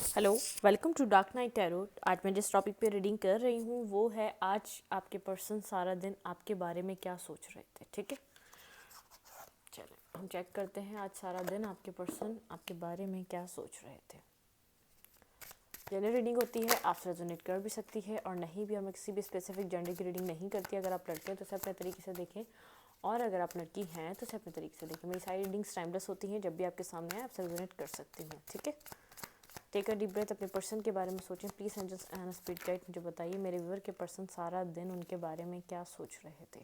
Hello, welcome to dark night tarot. आज मैं जिस टॉपिक पे रीडिंग कर रही हूँ वो है आज आपके पर्सन सारा दिन आपके बारे में क्या सोच रहे थे। ठीक है, चलिए हम चेक करते हैं आज सारा दिन आपके पर्सन आपके बारे में क्या सोच रहे थे। जनरल रीडिंग होती है, आपसे रेजोनेट कर भी सकती है और नहीं भी। हमें किसी भी स्पेसिफिक जेंडर की रीडिंग नहीं करती। अगर आप लड़के हैं तो उसे अपने तरीके से देखें और अगर आप लड़की हैं तो उसे अपने तरीके से देखें। मेरी सारी रीडिंग्स टाइमलेस होती हैं, जब भी आपके सामने आए आपसे रेजोनेट कर सकती हैं। ठीक है, टेक अ डीप ब्रेथ, अपने पर्सन के बारे में सोचें। Please angels and spirit guide मुझे बताइए मेरे व्यूअर के पर्सन सारा दिन उनके बारे में क्या सोच रहे थे।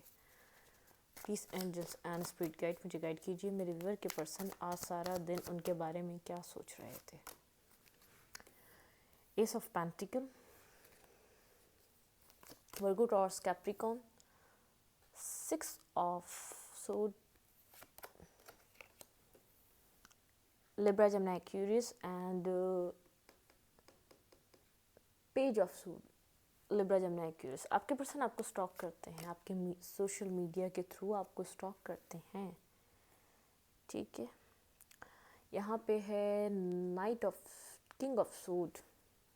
Please angels and spirit guide मुझे गाइड कीजिए मेरे व्यूअर के पर्सन आज सारा दिन उनके बारे में क्या सोच रहे थे। Ace of pentacles, Virgo Taurus Capricorn, six of swords, Libra Gemini Aquarius and page of swords. Libra Gemini Aquarius, आपके पर्सन आपको स्टॉक करते हैं, आपके सोशल मीडिया के थ्रू आपको स्टॉक करते हैं। ठीक है, यहाँ पे है knight of king of swords.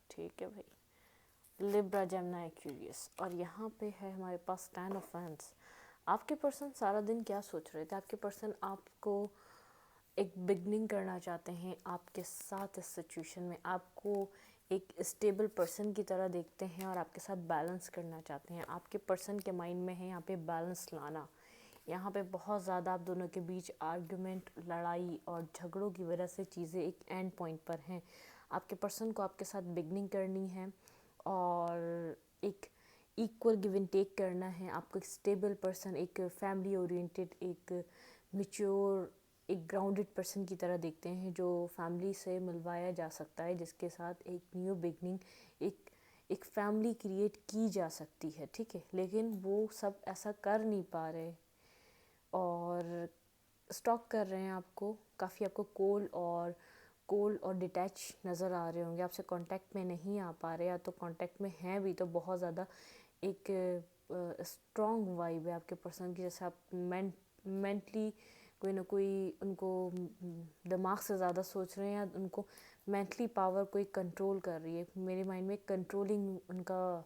ठीक है भाई, लिब्रा जेमिनी एक्वेरियस, और यहाँ पे है हमारे पास 10 ऑफ वैंड्स। आपके पर्सन सारा दिन क्या सोच रहे थे। आपके पर्सन आपको एक बिगनिंग करना चाहते हैं आपके साथ। इस सिचुएशन में आपको एक स्टेबल पर्सन की तरह देखते हैं और आपके साथ बैलेंस करना चाहते हैं। आपके पर्सन के माइंड में है यहाँ पे बैलेंस लाना। यहाँ पे बहुत ज़्यादा आप दोनों के बीच आर्गुमेंट, लड़ाई और झगड़ों की वजह से चीज़ें एक एंड पॉइंट पर हैं। आपके पर्सन को आपके साथ बिगनिंग करनी है और एक इक्वल गिव एंड टेक करना है। आपको एक स्टेबल पर्सन, एक फैमिली ओरिएंटेड, एक मैच्योर, एक ग्राउंडेड पर्सन की तरह देखते हैं जो फैमिली से मिलवाया जा सकता है, जिसके साथ एक न्यू बिगनिंग, एक फैमिली क्रिएट की जा सकती है। ठीक है, लेकिन वो सब ऐसा कर नहीं पा रहे और स्टॉक कर रहे हैं आपको। काफ़ी आपको कोल्ड और डिटैच नज़र आ रहे होंगे। आपसे कांटेक्ट में नहीं आ पा रहे, या तो कांटेक्ट में हैं भी तो बहुत ज़्यादा एक स्ट्रॉन्ग वाइब है आपके पर्सन की। जैसे आप मेंटली कोई ना कोई उनको दिमाग से ज़्यादा सोच रहे हैं, या उनको मेंटली पावर कोई कंट्रोल कर रही है। मेरे माइंड में कंट्रोलिंग उनका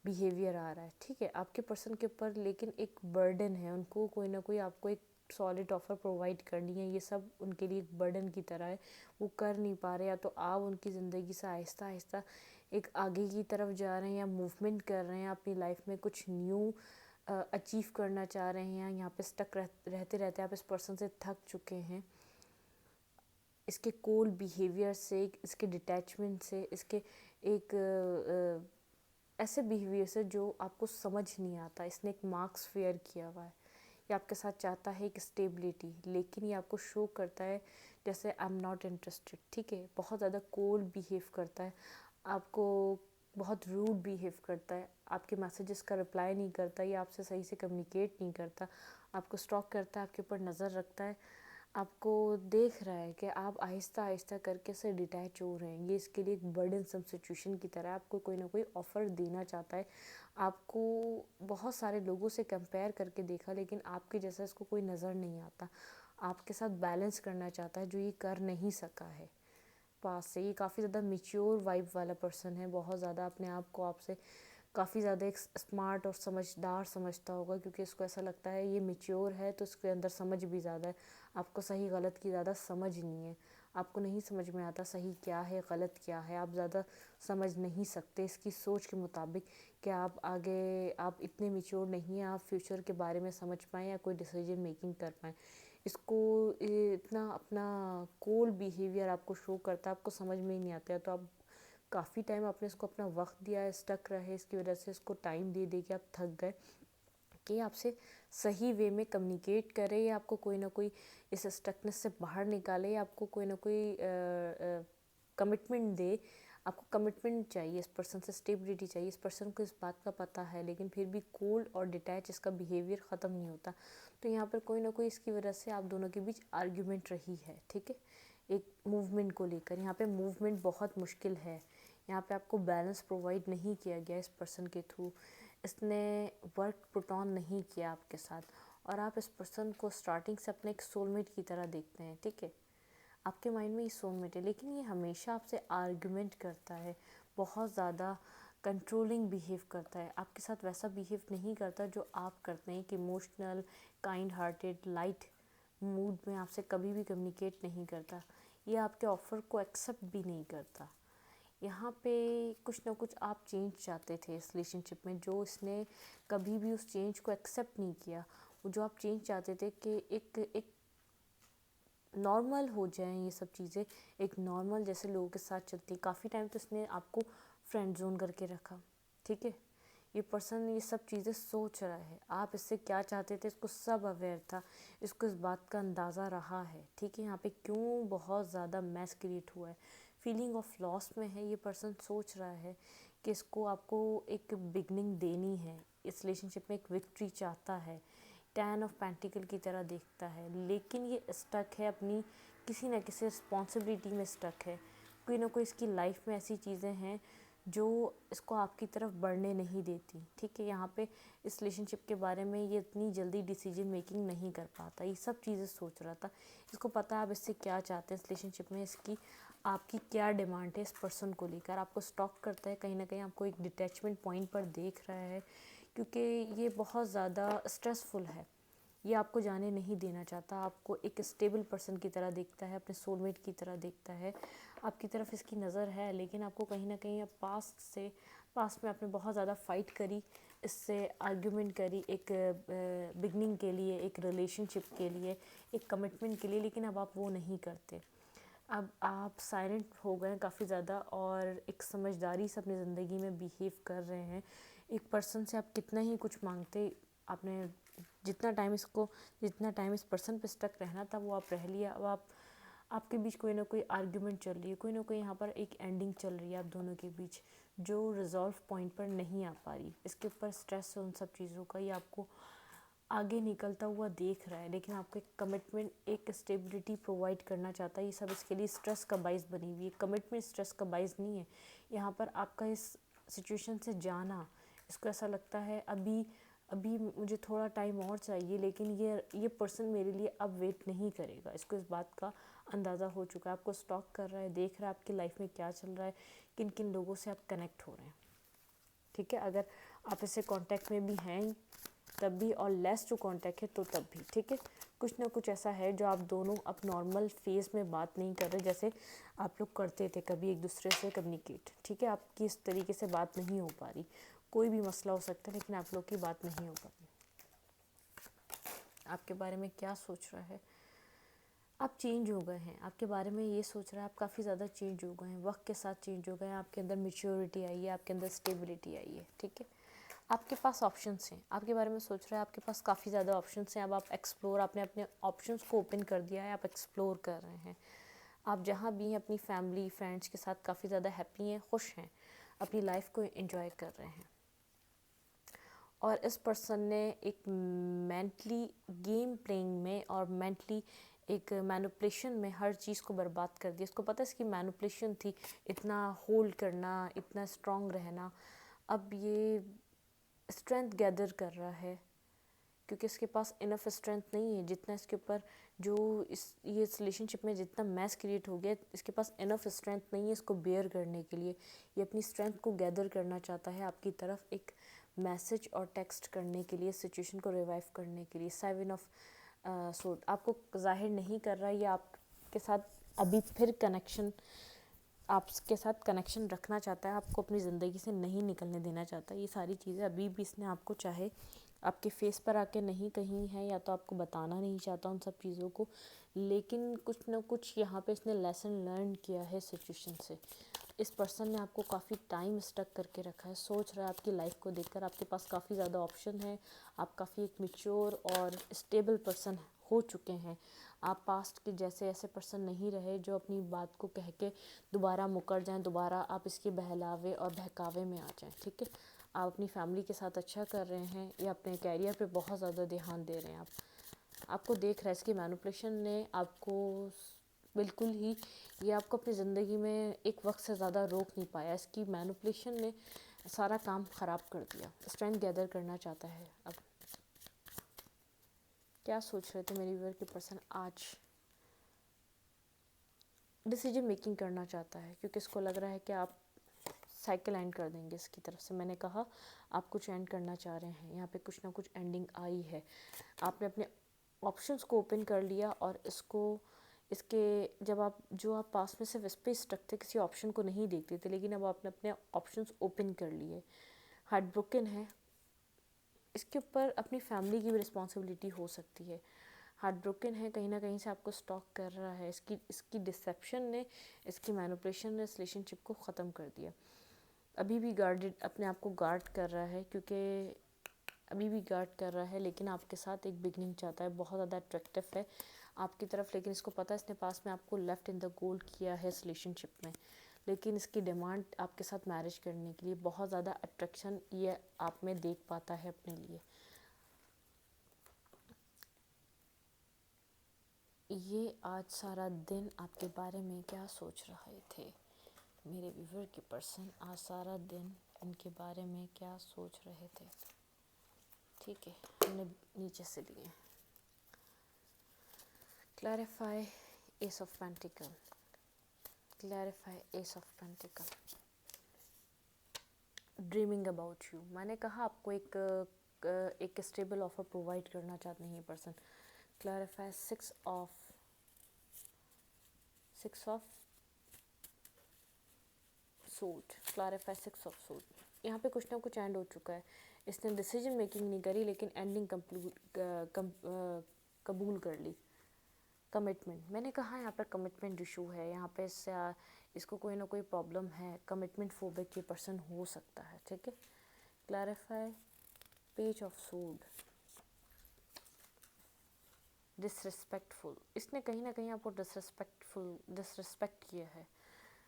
बिहेवियर आ रहा है। ठीक है, आपके पर्सन के ऊपर लेकिन एक बर्डन है। उनको कोई ना कोई आपको एक सॉलिड ऑफर प्रोवाइड करनी है। ये सब उनके लिए एक बर्डन की तरह है, वो कर नहीं पा रहे। या तो आप उनकी ज़िंदगी से आहिस्ता आहिस्ता एक आगे की तरफ जा रहे हैं या मूवमेंट कर रहे हैं, अपनी लाइफ में कुछ न्यू अचीव करना चाह रहे हैं। यहाँ पे स्टक रहते रहते आप इस पर्सन से थक चुके हैं, इसके कोल्ड बिहेवियर से, इसके डिटैचमेंट से, इसके एक ऐसे बिहेवियर से जो आपको समझ नहीं आता। इसने एक मार्क्स फेयर किया हुआ है। ये आपके साथ चाहता है एक स्टेबिलिटी, लेकिन ये आपको शो करता है जैसे आई एम नॉट इंटरेस्टेड। ठीक है, बहुत ज़्यादा कोल्ड बिहेव करता है, आपको बहुत रूड बिहेव करता है, आपके मैसेजेस का रिप्लाई नहीं करता, ये आपसे सही से कम्युनिकेट नहीं करता, आपको स्टॉक करता है, आपके ऊपर नज़र रखता है, आपको देख रहा है कि आप आहिस्ता आहिस्ता करके से डिटैच हो रहे हैं। ये इसके लिए एक बर्डन सम सिचुएशन की तरह आपको कोई ना कोई ऑफ़र देना चाहता है। आपको बहुत सारे लोगों से कंपेयर करके देखा, लेकिन आपके जैसा इसको कोई नज़र नहीं आता। आपके साथ बैलेंस करना चाहता है जो ये कर नहीं सका है पास से। ये काफ़ी ज़्यादा मैच्योर वाइब वाला पर्सन है, बहुत ज़्यादा अपने आप को आपसे काफ़ी ज़्यादा एक स्मार्ट और समझदार समझता होगा, क्योंकि इसको ऐसा लगता है ये मैच्योर है तो इसके अंदर समझ भी ज़्यादा है। आपको सही गलत की ज़्यादा समझ नहीं है, आपको नहीं समझ में आता सही क्या है गलत क्या है। आप ज़्यादा समझ नहीं सकते इसकी सोच के मुताबिक कि आप आगे, आप इतने मैच्योर नहीं हैं आप फ्यूचर के बारे में समझ पाएँ या कोई डिसीजन मेकिंग कर पाएँ। इसको इतना अपना कोल्ड बिहेवियर आपको शो करता है, आपको समझ में ही नहीं आता है। तो आप काफ़ी टाइम आपने इसको अपना वक्त दिया है, स्टक रहे, इसकी वजह से इसको टाइम दे दे के आप थक गए कि आपसे सही वे में कम्युनिकेट करे, या आपको कोई ना कोई इस स्टकनेस से बाहर निकाले, या आपको कोई ना कोई कमिटमेंट दे। आपको कमिटमेंट चाहिए, इस पर्सन से स्टेबिलिटी चाहिए। इस पर्सन को इस बात का पता है, लेकिन फिर भी कोल्ड और डिटैच इसका बिहेवियर ख़त्म नहीं होता। तो यहाँ पर कोई ना कोई इसकी वजह से आप दोनों के बीच आर्ग्यूमेंट रही है। ठीक है, एक मूवमेंट को लेकर यहाँ पे मूवमेंट बहुत मुश्किल है। यहाँ पे आपको बैलेंस प्रोवाइड नहीं किया गया इस पर्सन के थ्रू। इसने वर्क पुट ऑन नहीं किया आपके साथ, और आप इस पर्सन को स्टार्टिंग से अपने एक सोलमेट की तरह देखते हैं। ठीक है, आपके माइंड में ये सोलमेट है, लेकिन ये हमेशा आपसे आर्ग्यूमेंट करता है, बहुत ज़्यादा कंट्रोलिंग बिहेव करता है, आपके साथ वैसा बिहेव नहीं करता जो आप करते हैं, कि emotional, kind hearted, light mood में आपसे कभी भी कम्युनिकेट नहीं करता, ये आपके ऑफ़र को एक्सेप्ट भी नहीं करता। यहाँ पे कुछ ना कुछ आप चेंज चाहते थे इस रिलेशनशिप में, जो इसने कभी भी उस चेंज को एक्सेप्ट नहीं किया। वो जो आप चेंज चाहते थे कि एक नॉर्मल हो जाए ये सब चीज़ें, एक नॉर्मल जैसे लोगों के साथ चलती, काफ़ी टाइम तो इसने आपको फ्रेंड जोन करके रखा, ठीक है। ये पर्सन ये सब चीज़ें सोच रहा है, आप इससे क्या चाहते थे इसको सब अवेयर था, इसको इस बात का अंदाज़ा रहा है, ठीक है। यहाँ पे क्यों बहुत ज़्यादा मैस क्रिएट हुआ है, फीलिंग ऑफ लॉस में है ये पर्सन, सोच रहा है कि इसको आपको एक बिगनिंग देनी है, इस रिलेशनशिप में एक विक्ट्री चाहता है, 10 ऑफ पेंटिकल की तरह देखता है, लेकिन ये स्टक है अपनी किसी न किसी रिस्पॉन्सिबिलिटी में स्टक है। कोई ना कोई इसकी लाइफ में ऐसी चीज़ें हैं जो इसको आपकी तरफ बढ़ने नहीं देती, ठीक है। यहाँ पे इस रिलेशनशिप के बारे में ये इतनी जल्दी डिसीजन मेकिंग नहीं कर पाता, ये सब चीज़ें सोच रहा था। इसको पता है आप इससे क्या चाहते हैं, इस रिलेशनशिप में इसकी आपकी क्या डिमांड है, इस पर्सन को लेकर आपको स्टॉक करता है, कहीं ना कहीं आपको एक डिटैचमेंट पॉइंट पर देख रहा है, क्योंकि ये बहुत ज़्यादा स्ट्रेसफुल है, ये आपको जाने नहीं देना चाहता, आपको एक स्टेबल पर्सन की तरह देखता है, अपने सोलमेट की तरह देखता है, आपकी तरफ इसकी नज़र है, लेकिन आपको कहीं ना कहीं अब पास्ट में आपने बहुत ज़्यादा फाइट करी, इससे आर्ग्यूमेंट करी, एक बिगनिंग के लिए, एक रिलेशनशिप के लिए, एक कमिटमेंट के लिए, लेकिन अब आप वो नहीं करते। अब आप साइलेंट हो गए काफ़ी ज़्यादा और एक समझदारी से अपनी ज़िंदगी में बिहेव कर रहे हैं। एक पर्सन से आप कितना ही कुछ मांगते, आपने जितना टाइम इस पर्सन पे स्टक रहना था वो आप रह लिया। अब आपके बीच कोई ना कोई आर्ग्यूमेंट चल रही है, कोई ना कोई यहाँ पर एक एंडिंग चल रही है आप दोनों के बीच, जो रिजॉल्व पॉइंट पर नहीं आ पा रही। इसके ऊपर स्ट्रेस है उन सब चीज़ों का, ये आपको आगे निकलता हुआ देख रहा है, लेकिन आपको एक कमिटमेंट, एक स्टेबिलिटी प्रोवाइड करना चाहता है। ये सब इसके लिए स्ट्रेस का बाइस बनी हुई है, कमिटमेंट स्ट्रेस का बाइस नहीं है। यहाँ पर आपका इस सिचुएशन से जाना, इसको ऐसा लगता है अभी अभी मुझे थोड़ा टाइम और चाहिए, लेकिन ये पर्सन मेरे लिए अब वेट नहीं करेगा, इसको इस बात का अंदाज़ा हो चुका है। आपको स्टॉक कर रहा है, देख रहा है आपकी लाइफ में क्या चल रहा है, किन किन लोगों से आप कनेक्ट हो रहे हैं, ठीक है। अगर आप इससे कांटेक्ट में भी हैं तब भी, और लेस टू कांटेक्ट है तो तब भी, ठीक है। कुछ ना कुछ ऐसा है जो आप दोनों अब नॉर्मल फेज़ में बात नहीं कर रहे, जैसे आप लोग करते थे कभी एक दूसरे से कम्युनिकेट, ठीक है। आपकी इस तरीके से बात नहीं हो पा रही, कोई भी मसला हो सकता है, लेकिन आप लोग की बात नहीं हो पा रही। आपके बारे में क्या सोच रहा है, आप चेंज हो गए हैं, आपके बारे में ये सोच रहा है, आप काफ़ी ज़्यादा चेंज हो गए हैं, वक्त के साथ चेंज हो गए हैं, आपके अंदर मैच्योरिटी आई है, आपके अंदर स्टेबिलिटी आई है, ठीक है। आपके पास ऑप्शंस हैं, आपके बारे में सोच रहा है, आपके पास काफ़ी ज़्यादा ऑप्शंस हैं। अब आप एक्सप्लोर, आपने अपने ऑप्शंस को ओपन कर दिया है, आप एक्सप्लोर कर रहे हैं। आप जहाँ भी हैं अपनी फैमिली फ्रेंड्स के साथ काफ़ी ज़्यादा हैप्पी हैं, खुश हैं, अपनी लाइफ को एंजॉय कर रहे हैं। और इस पर्सन ने एक मेंटली गेम प्लेइंग में और मेंटली एक मैनिपुलेशन में हर चीज़ को बर्बाद कर दिया। इसको पता है इसकी मैनिपुलेशन थी, इतना होल्ड करना, इतना स्ट्रॉन्ग रहना। अब ये स्ट्रेंथ गैदर कर रहा है, क्योंकि इसके पास इनफ स्ट्रेंथ नहीं है, जितना इसके ऊपर जो ये रिलेशनशिप में जितना मैस क्रिएट हो गया, इसके पास इनफ स्ट्रेंथ नहीं है इसको बेयर करने के लिए। ये अपनी स्ट्रेंथ को गैदर करना चाहता है आपकी तरफ, एक मैसेज और टेक्स्ट करने के लिए, सिचुएशन को रिवाइव करने के लिए। 7 ऑफ सोर्ड आपको जाहिर नहीं कर रहा है, ये आपके साथ अभी फिर कनेक्शन, आपके साथ कनेक्शन रखना चाहता है, आपको अपनी ज़िंदगी से नहीं निकलने देना चाहता। ये सारी चीज़ें अभी भी इसने आपको, चाहे आपके फेस पर आके नहीं कही है, या तो आपको बताना नहीं चाहता उन सब चीज़ों को, लेकिन कुछ ना कुछ यहाँ पे इसने लेसन लर्न किया है सिचुएशन से। इस पर्सन ने आपको काफ़ी टाइम स्टक करके रखा है, सोच रहा है आपकी लाइफ को देखकर, आपके पास काफ़ी ज़्यादा ऑप्शन है, आप काफ़ी एक मैच्योर और स्टेबल पर्सन हो चुके हैं। आप पास्ट के जैसे ऐसे पर्सन नहीं रहे जो अपनी बात को कह के दोबारा मुकर जाएं, दोबारा आप इसके बहलावे और बहकावे में आ जाएं, ठीक है। आप अपनी फैमिली के साथ अच्छा कर रहे हैं, या अपने कैरियर पे बहुत ज़्यादा ध्यान दे रहे हैं। आपको देख रहा है, इसकी मैनिपुलेशन ने आपको बिल्कुल ही, ये आपको अपनी ज़िंदगी में एक वक्त से ज़्यादा रोक नहीं पाया। इसकी मैनिपुलेशन ने सारा काम ख़राब कर दिया। स्ट्रेंथ गैदर करना चाहता है। अब क्या सोच रहे थे मेरी व्यूअर के पर्सन आज, डिसीजन मेकिंग करना चाहता है, क्योंकि इसको लग रहा है कि आप साइकिल एंड कर देंगे इसकी तरफ से। मैंने कहा आप कुछ एंड करना चाह रहे हैं, यहाँ पे कुछ ना कुछ एंडिंग आई है। आपने अपने ऑप्शंस को ओपन कर लिया और इसके जब आप जो आप पास में सिर्फ इस पे स्टक थे, किसी ऑप्शन को नहीं देखते थे, लेकिन अब आपने अपने ऑप्शंस ओपन कर लिए। हार्ट ब्रोकन है, इसके ऊपर अपनी फैमिली की भी रिस्पॉन्सिबिलिटी हो सकती है। हार्ट ब्रोकन है, कहीं ना कहीं से आपको स्टॉक कर रहा है। इसकी डिसेप्शन ने, इसकी मैनिपुलेशन ने इस रिलेशनशिप को ख़त्म कर दिया। अभी भी गार्डेड, अपने आप को गार्ड कर रहा है, क्योंकि अभी भी गार्ड कर रहा है, लेकिन आपके साथ एक बिगनिंग चाहता है। बहुत ज़्यादा अट्रैक्टिव है आपकी तरफ, लेकिन इसको पता है इसने पास में आपको लेफ्ट इन द गोल्ड किया है इस रिलेशनशिप में। लेकिन इसकी डिमांड आपके साथ मैरिज करने के लिए, बहुत ज़्यादा अट्रैक्शन ये आप में देख पाता है अपने लिए। ये आज सारा दिन आपके बारे में क्या सोच रहे थे मेरे व्यूवर के पर्सन, आज सारा दिन इनके बारे में क्या सोच रहे थे। ठीक है, हमने नीचे से लिए clarify ace of pentacle, clarify ace of pentacle, dreaming about you. मैंने कहा आपको एक स्टेबल ऑफर प्रोवाइड करना चाहते हैं ये person. Clarify six of suit, clarify six of suit. यहाँ पे कुछ ना कुछ एंड हो चुका है। इसने डिसीजन मेकिंग नहीं करी, लेकिन एंडिंग कबूल कर ली। कमिटमेंट, मैंने कहा यहाँ पर कमिटमेंट इशू है। यहाँ पे इसको कोई ना कोई प्रॉब्लम है, कमिटमेंट फोबिक ये पर्सन हो सकता है। ठीक है, clarify page of sued, disrespectful. इसने कहीं ना कहीं आपको डिसरिस्पेक्ट किया है,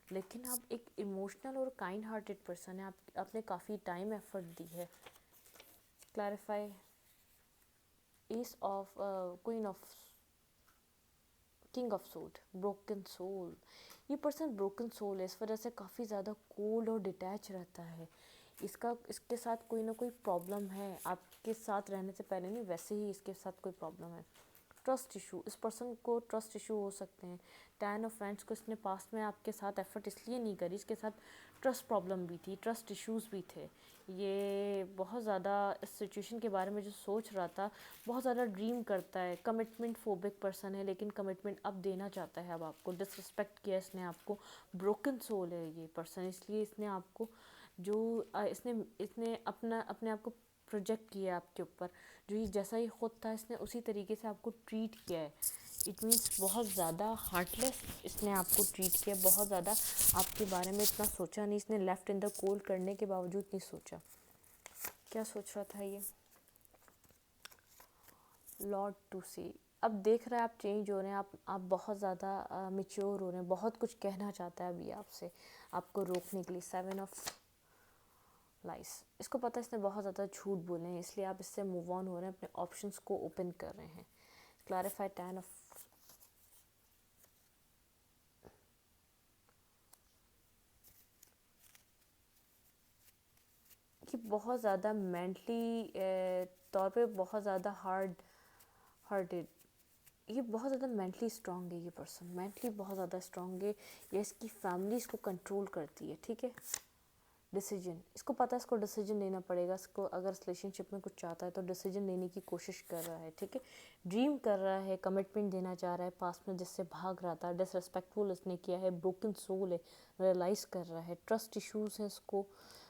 लेकिन आप एक इमोशनल और काइंड हार्टेड पर्सन है। आपने काफ़ी टाइम एफर्ट दी है। Clarify ace of queen of king of soul, broken soul. ये पर्सन ब्रोकन सोल है, इस वजह से काफ़ी ज़्यादा कोल्ड और डिटैच रहता है। इसके साथ कोई ना कोई प्रॉब्लम है, आपके साथ रहने से पहले नहीं, वैसे ही इसके साथ कोई प्रॉब्लम है। ट्रस्ट इशू, इस पर्सन को ट्रस्ट इशू हो सकते हैं। 10 ऑफ फ्रेंड्स को इसने पास्ट में आपके साथ एफर्ट इसलिए नहीं करी, इसके साथ ट्रस्ट प्रॉब्लम भी थी, ट्रस्ट इश्यूज़ भी थे। ये बहुत ज़्यादा इस सिचुएशन के बारे में जो सोच रहा था, बहुत ज़्यादा ड्रीम करता है। कमिटमेंट फोबिक पर्सन है, लेकिन कमिटमेंट अब देना चाहता है। अब आपको डिसरिस्पेक्ट किया इसने, आपको ब्रोकन सोल है ये पर्सन, इसलिए इसने आपको जो इसने अपने आप को प्रोजेक्ट किया आपके ऊपर। जो ये जैसा ही खुद था, इसने उसी तरीके से आपको ट्रीट किया है। इट मीन्स बहुत ज़्यादा हार्टलेस इसने आपको ट्रीट किया, बहुत ज़्यादा आपके बारे में इतना सोचा नहीं इसने। लेफ्ट इन द कोल्ड करने के बावजूद नहीं सोचा। क्या सोच रहा था ये? लॉर्ड टू सी। अब देख रहे हैं आप चेंज हो रहे हैं, आप बहुत ज़्यादा मेच्योर हो रहे हैं, बहुत कुछ कहना चाहता है अभी आपसे, आपको रोकने के लिए। 7 ऑफ लाइस, इसको पता है इसने बहुत ज़्यादा झूठ बोले हैं, इसलिए आप इससे मूव ऑन हो रहे हैं, अपने ऑप्शंस को ओपन कर रहे हैं। क्लैरिफाई 10 ऑफ कि बहुत ज़्यादा मेंटली तौर पे बहुत ज़्यादा हार्टेड, ये बहुत ज़्यादा मेंटली स्ट्रांग है। ये पर्सन मेंटली बहुत ज़्यादा स्ट्रांग है। ये इसकी फैमिली इसको कंट्रोल करती है। ठीक है, डिसीजन, इसको पता है इसको डिसीजन लेना पड़ेगा। इसको अगर इस रिलेशनशिप में कुछ चाहता है तो डिसीजन लेने की कोशिश कर रहा है। ठीक है, ड्रीम कर रहा है, कमिटमेंट देना चाह रहा है, पास में जिससे भाग रहा था, डिसरिस्पेक्टफुल इसने किया है, ब्रोकन सोल है, रियलाइज़ कर रहा है। ट्रस्ट इश्यूज़ हैं, इसको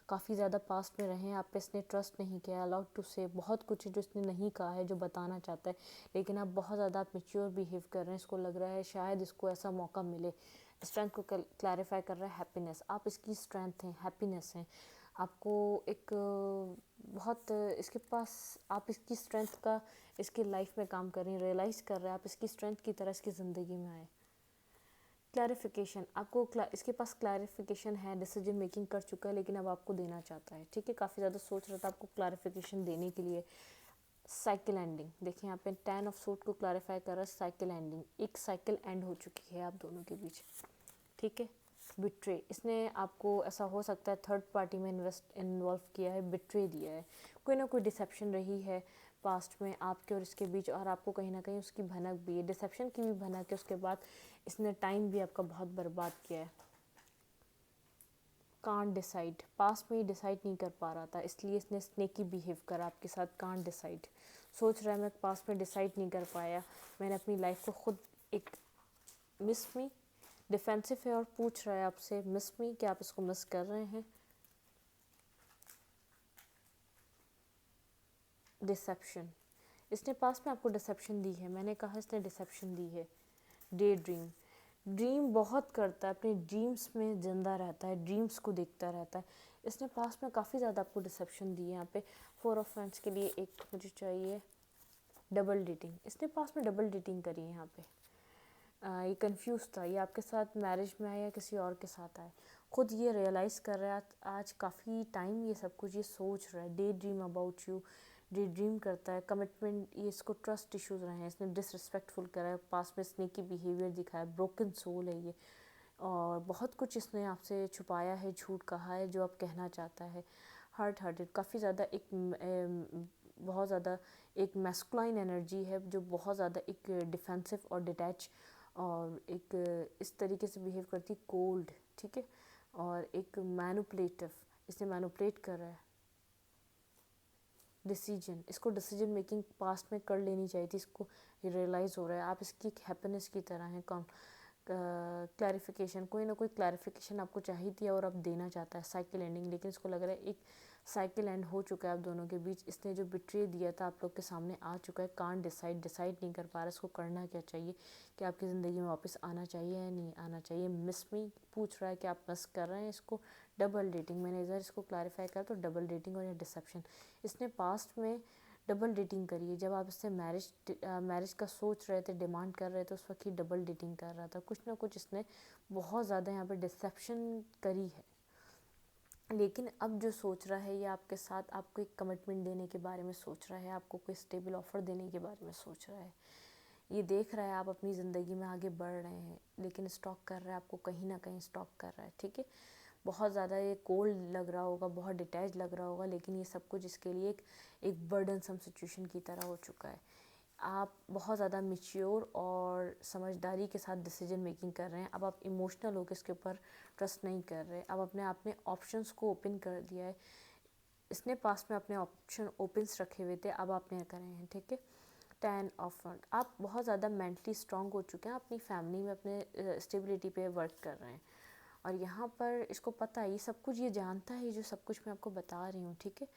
काफ़ी ज़्यादा पास्ट में रहे हैं, आप पे इसने ट्रस्ट नहीं किया। अलाउड टू से बहुत कुछ है जो इसने नहीं कहा है, जो बताना चाहता है, लेकिन आप बहुत ज़्यादा आप मेच्योर बिहेव कर रहे हैं। इसको लग रहा है शायद इसको ऐसा मौका मिले। स्ट्रेंथ को क्लैरिफाई कर रहा है हैप्पीनेस, आप इसकी स्ट्रेंथ हैं, हैप्पीनेस हैं। आपको एक बहुत इसके पास, आप इसकी स्ट्रेंथ का इसकी लाइफ में काम कर रही हैं, रियलाइज़ कर रहे हैं, आप इसकी स्ट्रेंथ की तरह इसकी ज़िंदगी में आए। क्लैरिफिकेशन, आपको इसके पास क्लैरिफिकेशन है, डिसीजन मेकिंग कर चुका है, लेकिन अब आपको देना चाहता है। ठीक है, काफ़ी ज़्यादा सोच रहा था आपको क्लैरिफिकेशन देने के लिए। साइकिल एंडिंग, देखिए यहाँ पे 10 ऑफ सूट को क्लैरिफाई कर रहा है। साइकिल एंडिंग, एक साइकिल एंड हो चुकी है आप दोनों के बीच। ठीक है, बिट्रे, इसने आपको, ऐसा हो सकता है थर्ड पार्टी में इन्वॉल्व किया है, बिट्रे दिया है, कोई ना कोई डिसेप्शन रही है। पास्ट में आपके और इसके बीच, और आपको कहीं ना कहीं उसकी भनक भी है, डिसेप्शन की भी भनक है। उसके बाद इसने टाइम भी आपका बहुत बर्बाद किया है। कांट डिसाइड, पास्ट में ही डिसाइड नहीं कर पा रहा था, इसलिए इसने स्नेकी बिहेव करा आपके साथ। कांट डिसाइड, सोच रहा है मैं पास्ट में डिसाइड नहीं कर पाया, मैंने अपनी लाइफ को खुद एक मिस मी, डिफेंसिव है और पूछ रहा है आपसे मिस मी, क्या आप इसको मिस कर रहे हैं। डिसेप्शन, इसने पास्ट में आपको डिसेप्शन दी है, मैंने कहा इसने डिसेप्शन दी है। डे ड्रीम, ड्रीम बहुत करता है, अपने ड्रीम्स में जिंदा रहता है, ड्रीम्स को देखता रहता है। इसने पास्ट में काफ़ी ज़्यादा आपको डिसेप्शन दी है। यहाँ पे 4 ऑफ फ्रेंड्स के लिए एक मुझे चाहिए डबल डेटिंग, इसने पास्ट में डबल डेटिंग करी है। यहाँ पे ये कंफ्यूज था, ये आपके साथ मैरिज में आया या किसी और के साथ आया, खुद ये रियलाइज़ कर रहा है आज काफ़ी टाइम, ये सब कुछ ये सोच रहा है। Day dream about you, day dream करता है, कमिटमेंट, ये इसको ट्रस्ट इश्यूज रहे हैं, इसने डिसरिस्पेक्टफुल करा है, पास में स्नेकी बिहेवियर दिखाया, ब्रोकन सोल है ये, और बहुत कुछ इसने आपसे छुपाया है, झूठ कहा है जो आप कहना चाहता है। हार्ट हार्टेड, काफ़ी ज़्यादा एक बहुत ज़्यादा एक मैस्कुलाइन एनर्जी है जो बहुत ज़्यादा एक डिफेंसिव और डिटैच और एक इस तरीके से बिहेव करती, कोल्ड, ठीक है, और एक मैनिपुलेटिव, इसने मैनिपुलेट कर रहा है। डिसीजन, इसको डिसीजन मेकिंग पास्ट में कर लेनी चाहिए थी, इसको रियलाइज़ हो रहा है आप इसकी एक हैप्पीनेस की तरह हैं। कम क्लैरिफिकेशन, कोई ना कोई क्लैरिफिकेशन आपको चाहिए थी और अब देना चाहता है। साइकिल एंडिंग, लेकिन इसको लग रहा है एक साइकिल एंड हो चुका है आप दोनों के बीच, इसने जो बिट्रे दिया था आप लोग के सामने आ चुका है। कांट डिसाइड, डिसाइड नहीं कर पा रहा इसको करना क्या चाहिए, कि आपकी ज़िंदगी में वापस आना चाहिए या नहीं आना चाहिए। मिस मी पूछ रहा है कि आप मिस कर रहे हैं इसको। डबल डेटिंग, मैंने इधर इसको क्लैरिफाई करा तो डबल डेटिंग और या डिसेप्शन, इसने पास्ट में डबल डेटिंग करी है। जब आप इससे मैरिज का सोच रहे थे, डिमांड कर रहे थे, उस वक्त ही डबल डेटिंग कर रहा था। कुछ ना कुछ इसने बहुत ज़्यादा यहाँ पे डिसेप्शन करी है, लेकिन अब जो सोच रहा है ये आपके साथ आपको एक कमिटमेंट देने के बारे में सोच रहा है, आपको कोई स्टेबल ऑफ़र देने के बारे में सोच रहा है। ये देख रहा है आप अपनी ज़िंदगी में आगे बढ़ रहे हैं, लेकिन स्टॉक कर रहा है आपको, कहीं ना कहीं स्टॉक कर रहा है, ठीक है। बहुत ज़्यादा ये कोल्ड लग रहा होगा, बहुत डिटैच लग रहा होगा, लेकिन ये सब कुछ इसके लिए एक बर्डनसम सिचुएशन की तरह हो चुका है। आप बहुत ज़्यादा मैच्योर और समझदारी के साथ डिसीजन मेकिंग कर रहे हैं। अब आप इमोशनल होकर इसके ऊपर ट्रस्ट नहीं कर रहे, अब अपने आप में ऑप्शंस को ओपन कर दिया है। इसने पास में अपने ऑप्शन ओपन्स रखे हुए थे, अब आपने करे हैं, ठीक है। 10 ऑफ फ्रंट, आप बहुत ज़्यादा मेंटली स्ट्रॉन्ग हो चुके हैं, अपनी फैमिली में अपने स्टेबिलिटी पे वर्क कर रहे हैं, और यहाँ पर इसको पता है, ये सब कुछ ये जानता है, जो सब कुछ मैं आपको बता रही हूँ, ठीक है।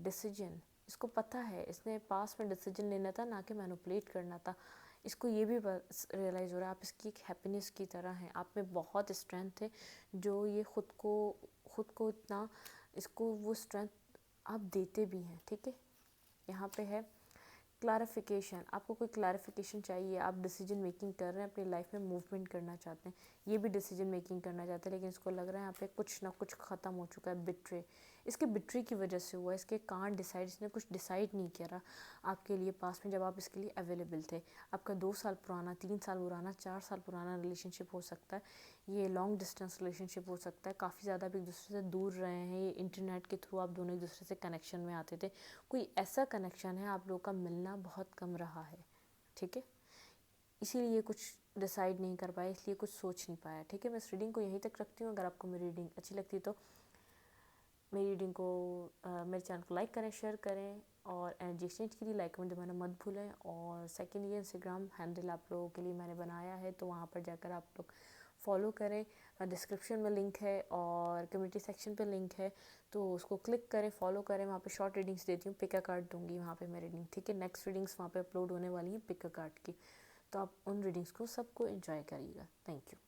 डिसीजन, इसको पता है, इसने पास में डिसीजन लेना था, ना कि मैनिपुलेट करना था। इसको ये भी रियलाइज़ हो रहा है आप इसकी एक हैप्पीनेस की तरह हैं, आप में बहुत स्ट्रेंथ है, जो ये खुद को इतना, इसको वो स्ट्रेंथ आप देते भी हैं, ठीक है। यहाँ पे है क्लैरिफिकेशन, आपको कोई क्लैरिफिकेशन चाहिए, आप डिसीजन मेकिंग कर रहे हैं, अपनी लाइफ में मूवमेंट करना चाहते हैं, ये भी डिसीजन मेकिंग करना चाहते हैं, लेकिन इसको लग रहा है यहाँ पे कुछ ना कुछ ख़त्म हो चुका है। बिट्रे, इसके बिट्रे की वजह से हुआ, इसके कांट डिसाइड, इसने कुछ डिसाइड नहीं करा आपके लिए पास में, जब आप इसके लिए अवेलेबल थे। आपका 2 साल पुराना, 3 साल पुराना, 4 साल पुराना रिलेशनशिप हो सकता है, ये लॉन्ग डिस्टेंस रिलेशनशिप हो सकता है, काफ़ी ज़्यादा आप एक दूसरे से दूर रहे हैं, ये इंटरनेट के थ्रू आप दोनों एक दूसरे से कनेक्शन में आते थे, कोई ऐसा कनेक्शन है, आप लोगों का मिलना बहुत कम रहा है, ठीक है। इसीलिए कुछ डिसाइड नहीं कर पाया, इसलिए कुछ सोच नहीं पाया, ठीक है। मैं इस रीडिंग को यहीं तक रखती हूँ। अगर आपको मेरी रीडिंग अच्छी लगती तो मेरी रीडिंग को मेरे चैनल को लाइक करें, शेयर करें, और एनर्जी एक्सचेंज के लिए लाइक कमेंट दबाना मत भूलें। और सेकंड, ये इंस्टाग्राम हैंडल आप लोगों के लिए मैंने बनाया है, तो वहाँ पर जाकर आप लोग फॉलो करें, डिस्क्रिप्शन में लिंक है और कम्युनिटी सेक्शन पे लिंक है, तो उसको क्लिक करें, फॉलो करें। वहाँ पे शॉर्ट रीडिंग्स देती हूँ, पिक अ कार्ड दूँगी वहाँ पे मैं रीडिंग, ठीक है। नेक्स्ट रीडिंग्स वहाँ पे अपलोड होने वाली हैं पिक अ कार्ड की, तो आप उन रीडिंग्स को सबको एंजॉय करिएगा। Thank you.